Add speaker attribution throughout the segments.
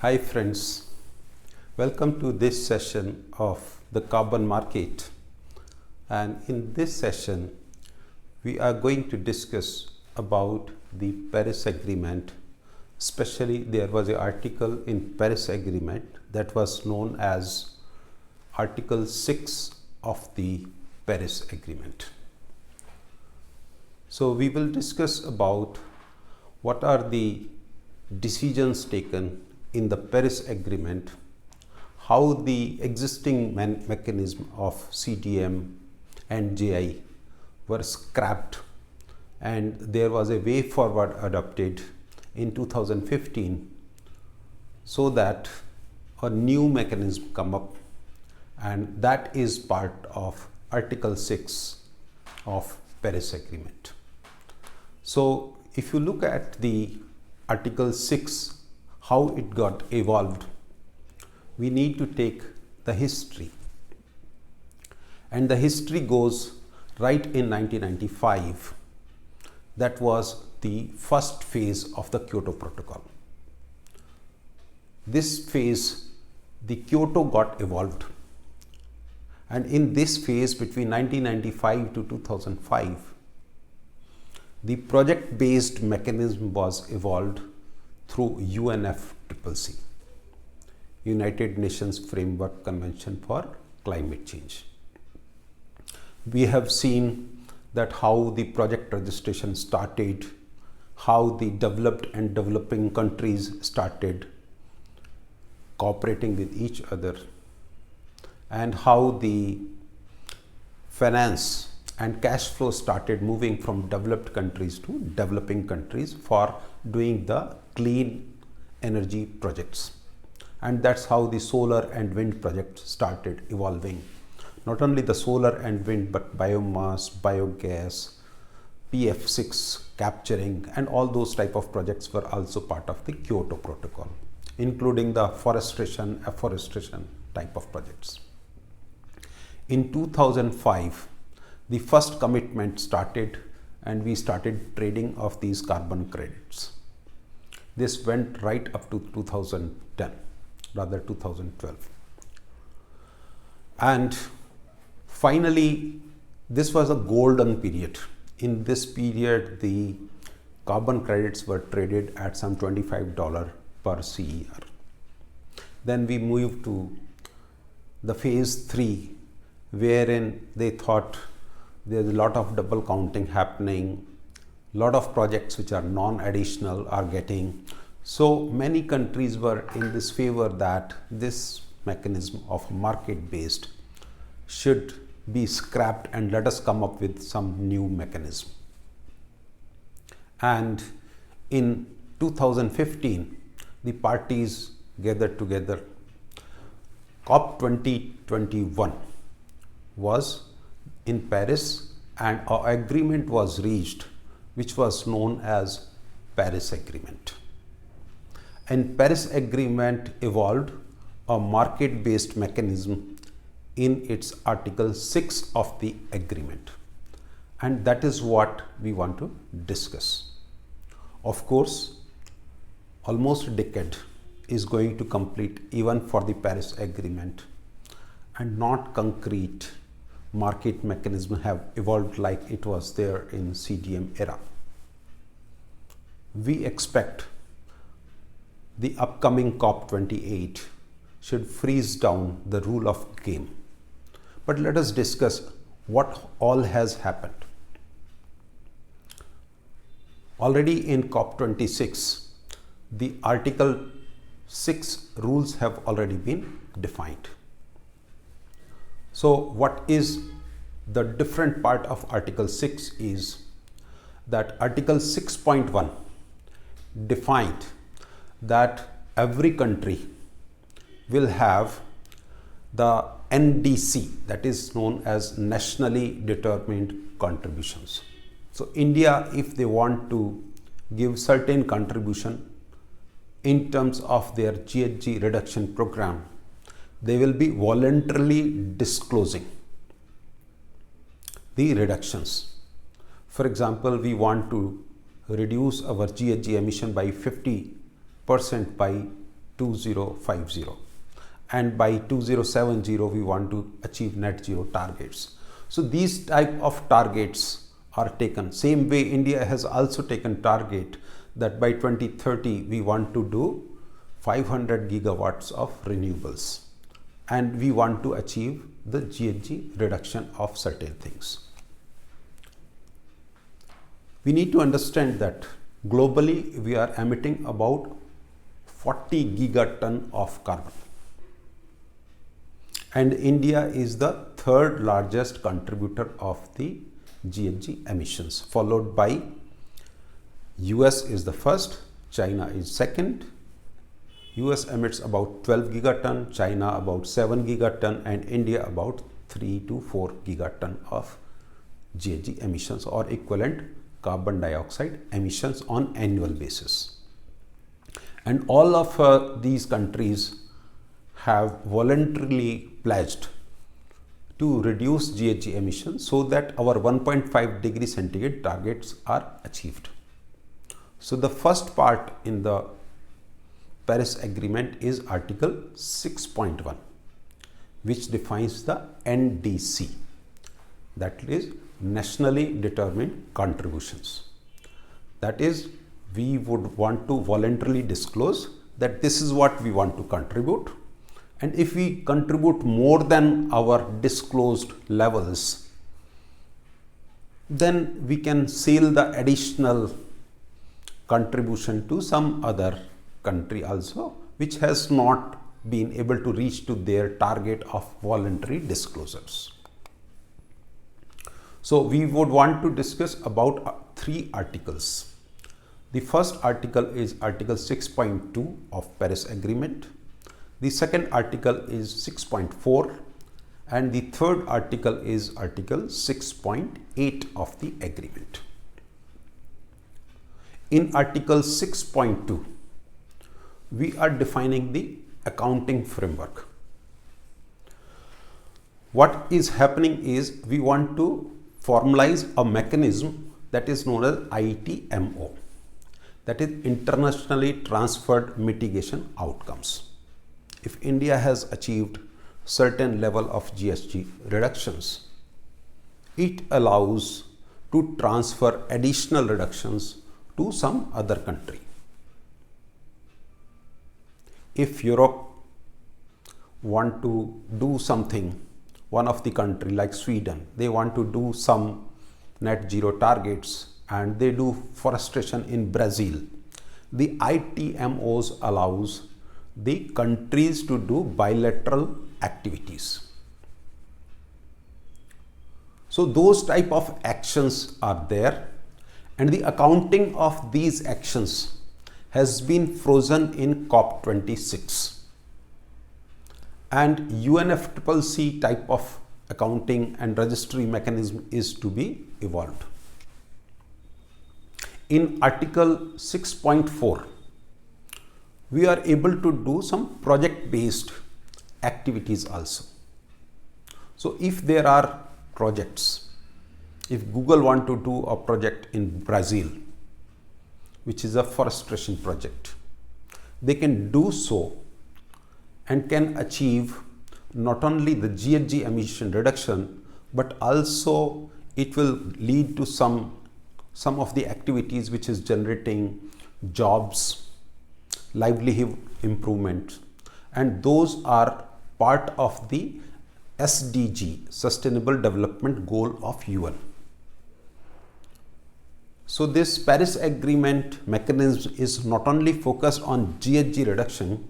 Speaker 1: Hi friends, welcome to this session of the carbon market, and in this session we are going to discuss about the Paris Agreement. Especially there was an article in Paris Agreement that was known as Article 6 of the Paris Agreement. So we will discuss about what are the decisions taken in the Paris Agreement, how the existing mechanism of CDM and JI were scrapped, and there was a way forward adopted in 2015 so that a new mechanism come up, and that is part of Article 6 of Paris Agreement. So if you look at the Article 6, how it got evolved, we need to take the history. And the history goes right in 1995. That was the first phase of the Kyoto Protocol. This phase, the Kyoto got evolved. And in this phase between 1995 to 2005, the project-based mechanism was evolved through UNFCCC, United Nations Framework Convention for Climate Change. We have seen that how the project registration started, how the developed and developing countries started cooperating with each other, and how the finance and cash flow started moving from developed countries to developing countries for doing the clean energy projects. And that's how the solar and wind projects started evolving. Not only the solar and wind, but biomass, biogas, PF6 capturing, and all those type of projects were also part of the Kyoto Protocol, including the forestation, afforestation type of projects. In 2005, the first commitment started, and we started trading of these carbon credits. This went right up to 2010, rather 2012. And finally, this was a golden period. In this period, the carbon credits were traded at some $25 per CER. Then we moved to the phase 3, wherein they thought there's a lot of double counting happening, lot of projects which are non-additional are getting. So many countries were in this favor that this mechanism of market-based should be scrapped and let us come up with some new mechanism. And in 2015, the parties gathered together. COP 2021 was in Paris, and an agreement was reached which was known as Paris Agreement. And Paris Agreement evolved a market-based mechanism in its Article 6 of the agreement. And that is what we want to discuss. Of course, almost a decade is going to complete even for the Paris Agreement, and not concrete market mechanism have evolved like it was there in CDM era. We expect the upcoming COP 28 should freeze down the rule of game. But let us discuss what all has happened. Already in COP 26, the Article 6 rules have already been defined. So what is the different part of Article 6 is that Article 6.1 defined that every country will have the NDC, that is known as nationally determined contributions. So India, if they want to give certain contribution in terms of their GHG reduction program, they will be voluntarily disclosing the reductions. For example, we want to reduce our GHG emission by 50% by 2050, and by 2070 we want to achieve net zero targets. So these type of targets are taken. Same way India has also taken target that by 2030 we want to do 500 gigawatts of renewables, and we want to achieve the GHG reduction of certain things. We need to understand that globally we are emitting about 40 gigaton of carbon, and India is the third largest contributor of the GHG emissions, followed by US is the first, China is second. US emits about 12 gigaton, China about 7 gigaton, and India about 3 to 4 gigaton of GHG emissions, or equivalent carbon dioxide emissions on annual basis. And all of these countries have voluntarily pledged to reduce GHG emissions so that our 1.5 degree centigrade targets are achieved. So the first part in the Paris Agreement is Article 6.1, which defines the NDC, that is nationally determined contributions. That is, we would want to voluntarily disclose that this is what we want to contribute, and if we contribute more than our disclosed levels, then we can sell the additional contribution to some other country also, which has not been able to reach to their target of voluntary disclosures. So we would want to discuss about 3 articles. The first article is Article 6.2 of Paris Agreement. The second article is 6.4, and the third article is Article 6.8 of the agreement. In Article 6.2, we are defining the accounting framework. What is happening is we want to formalize a mechanism that is known as ITMO, that is internationally transferred mitigation outcomes. If India has achieved certain level of GHG reductions, it allows to transfer additional reductions to some other country. If Europe want to do something, one of the country like Sweden, they want to do some net zero targets and they do forestation in Brazil, the ITMOs allows the countries to do bilateral activities. So those type of actions are there, and the accounting of these actions has been frozen in COP26, and UNFCCC type of accounting and registry mechanism is to be evolved. In Article 6.4, we are able to do some project-based activities also. So if there are projects, if Google want to do a project in Brazil, which is a forestation project, they can do so and can achieve not only the GHG emission reduction, but also it will lead to some of the activities which is generating jobs, livelihood improvement, and those are part of the SDG, Sustainable Development Goal of UN. So this Paris Agreement mechanism is not only focused on GHG reduction,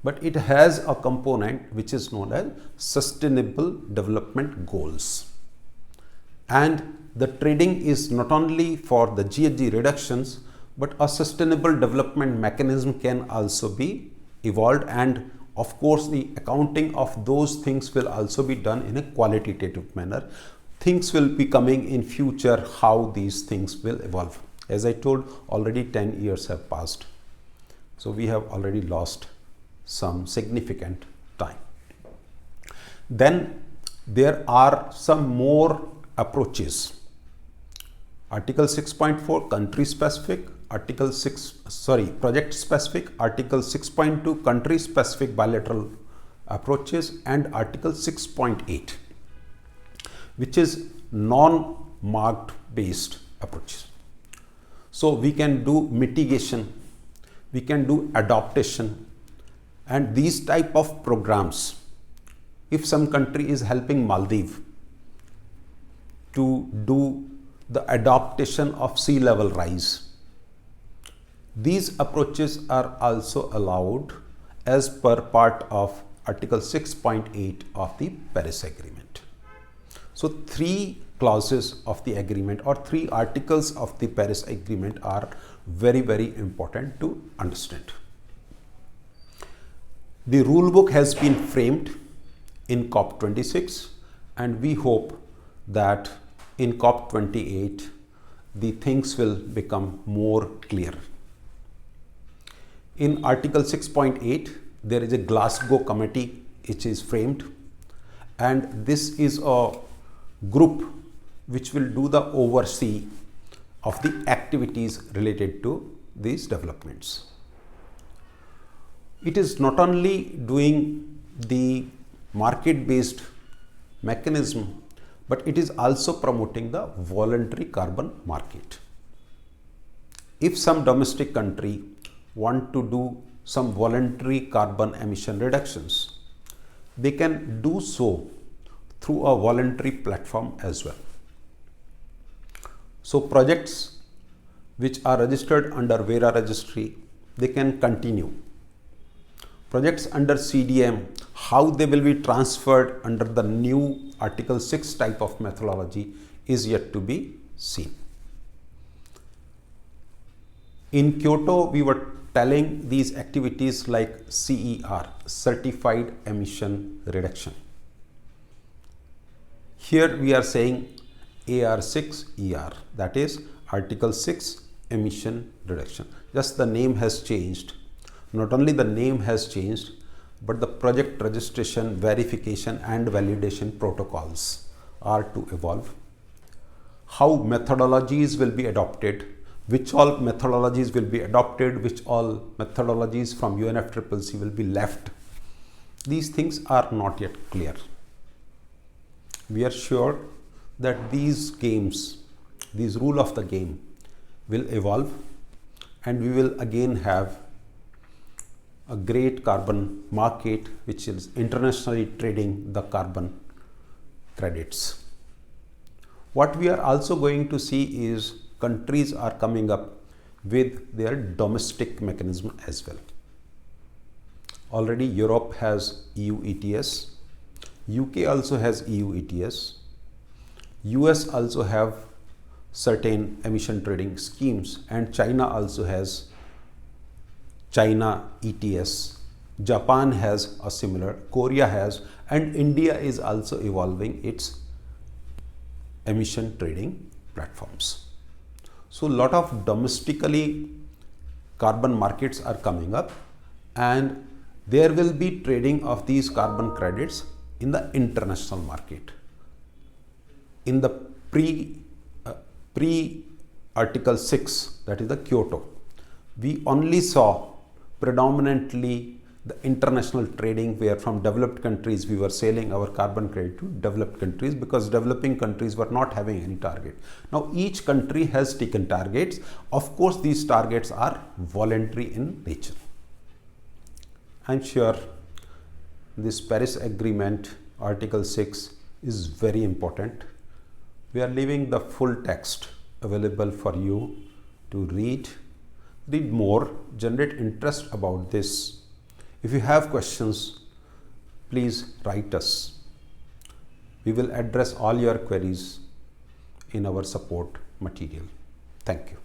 Speaker 1: but it has a component which is known as Sustainable Development Goals. And the trading is not only for the GHG reductions, but a sustainable development mechanism can also be evolved, and of course the accounting of those things will also be done in a qualitative manner. Things will be coming in future how these things will evolve. As I told, already 10 years have passed. So we have already lost some significant time. Then there are some more approaches. Article 6.4 country specific, project specific, Article 6.2 country specific bilateral approaches, and Article 6.8 which is non-marked based approaches. So we can do mitigation, we can do adaptation, and these type of programs. If some country is helping Maldives to do the adaptation of sea level rise, these approaches are also allowed as per part of Article 6.8 of the Paris Agreement. So 3 clauses of the agreement or 3 articles of the Paris Agreement are very, very important to understand. The rule book has been framed in COP26, and we hope that in COP28 the things will become more clear. In Article 6.8 there is a Glasgow committee which is framed, and this is a group which will do the oversee of the activities related to these developments. It is not only doing the market based mechanism, but it is also promoting the voluntary carbon market. If some domestic country want to do some voluntary carbon emission reductions, they can do so through a voluntary platform as well. So projects which are registered under VERA registry, they can continue. Projects under CDM, how they will be transferred under the new Article 6 type of methodology is yet to be seen. In Kyoto, we were telling these activities like CER, Certified Emission Reduction. Here we are saying AR6ER, that is Article 6 Emission Reduction. Just the name has changed. Not only the name has changed, but the project registration, verification and validation protocols are to evolve. How methodologies will be adopted, which all methodologies will be adopted, which all methodologies from UNFCCC will be left. These things are not yet clear. We are sure that these rule of the game will evolve, and we will again have a great carbon market which is internationally trading the carbon credits. What we are also going to see is countries are coming up with their domestic mechanism as well. Already Europe has EU ETS, UK also has EU ETS, US also have certain emission trading schemes, and China also has China ETS, Japan has a similar, Korea has, and India is also evolving its emission trading platforms. So lot of domestically carbon markets are coming up, and there will be trading of these carbon credits in the international market. In the pre Article 6, that is the Kyoto, we only saw predominantly the international trading, where from developed countries we were selling our carbon credit to developed countries, because developing countries were not having any target. Now each country has taken targets. Of course these targets are voluntary in nature. I am sure this Paris Agreement Article 6 is very important. We are leaving the full text available for you to read more, generate interest about this. If you have questions, please write us. We will address all your queries in our support material. Thank you.